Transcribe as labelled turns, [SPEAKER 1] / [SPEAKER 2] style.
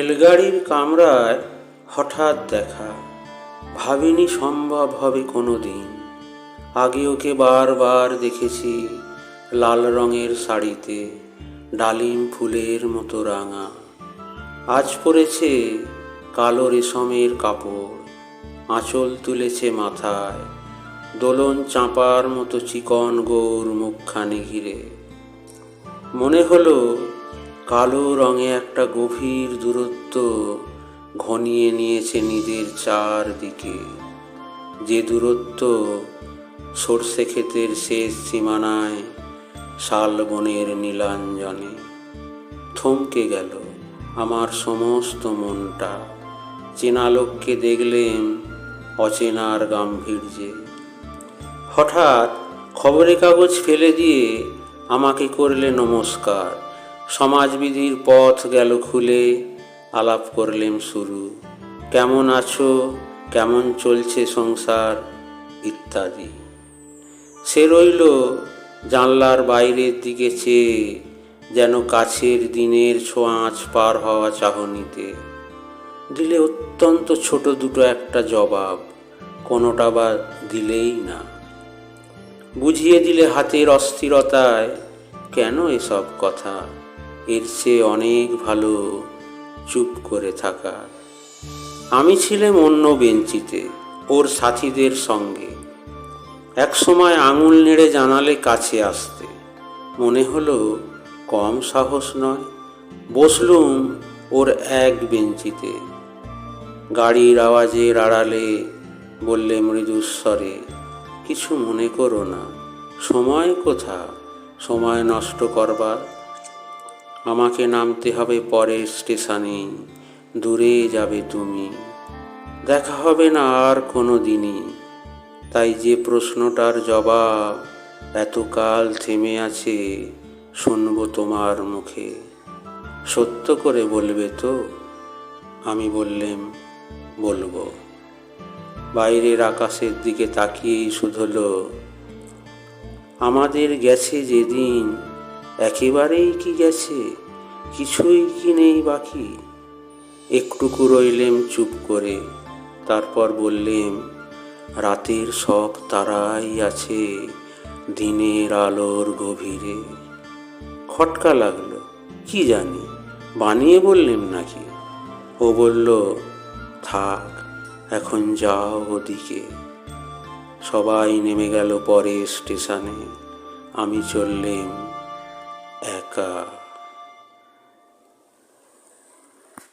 [SPEAKER 1] রেলগাড়ির কামরায় হঠাৎ দেখা, ভাবিনি সম্ভব হবে কোনো দিন। আগে ওকে বারবার দেখেছি লাল রঙের শাড়িতে, ডালিম ফুলের মতো রাঙা। আজ পরেছে কালো রেশমের কাপড়, আঁচল তুলেছে মাথায়, দোলন চাঁপার মতো চিকন গৌর মুখখানি ঘিরে। মনে হলো কালো রঙে একটা গভীর দূরত্ব ঘনিয়ে নিয়েছে নিজের চারদিকে, যে দূরত্ব সর্ষে ক্ষেতের শেষ সীমানায় শালবনের নীলাঞ্জনে। থমকে গেল আমার সমস্ত মনটা, চেনা লোককে দেখলেম অচেনার গাম্ভীর্যে। হঠাৎ খবরের কাগজ ফেলে দিয়ে আমাকে করলে নমস্কার, সমাজবিধির পথ গেল খুলে, আলাপ করলেম শুরু। কেমন আছো, কেমন চলছে সংসার ইত্যাদি। সে রইল জানলার বাইরের দিকে চেয়ে, যেন কাছের দিনের ছোঁয়াচ পার হওয়া চাহনিতে। দিলে অত্যন্ত ছোট দুটো একটা জবাব, কোনোটা বা দিলেই না। বুঝিয়ে দিলে হাতের অস্থিরতায়, কেন এসব কথা, এর চেয়ে অনেক ভালো চুপ করে থাকা। আমি ছিলাম অন্য বেঞ্চিতে ওর সাথীদের সঙ্গে। এক সময় আঙুল নেড়ে জানালে কাছে আসতে, মনে হলো কম সাহস নয়। বসলুম ওর এক বেঞ্চিতে। গাড়ির আওয়াজের আড়ালে বললে মৃদুস্বরে, কিছু মনে করো না, সময় কোথা সময় নষ্ট করবার। আমাকে নামতে হবে পরের স্টেশনে, দূরে যাবে তুমি, দেখা হবে না আর কোনো দিনই। তাই যে প্রশ্নটার জবাব এতকাল থেমে আছে, শুনবো তোমার মুখে। সত্য করে বলবে তো? আমি বললেম, বলবো। বাইরের আকাশের দিকে তাকিয়েই শুধলো, আমাদের গেছে যেদিন, একেবারেই কি গেছে, কিছুই কি নেই বাকি। একটুকু রইলেম চুপ করে, তারপর বললেম, রাতের সব তারাই আছে দিনের আলোর গভীরে। খটকা লাগলো, কি জানি বানিয়ে বললেম নাকি। ও বলল, থাক এখন যাও ওদিকে। সবাই নেমে গেল পরের স্টেশনে, আমি চললেম একা।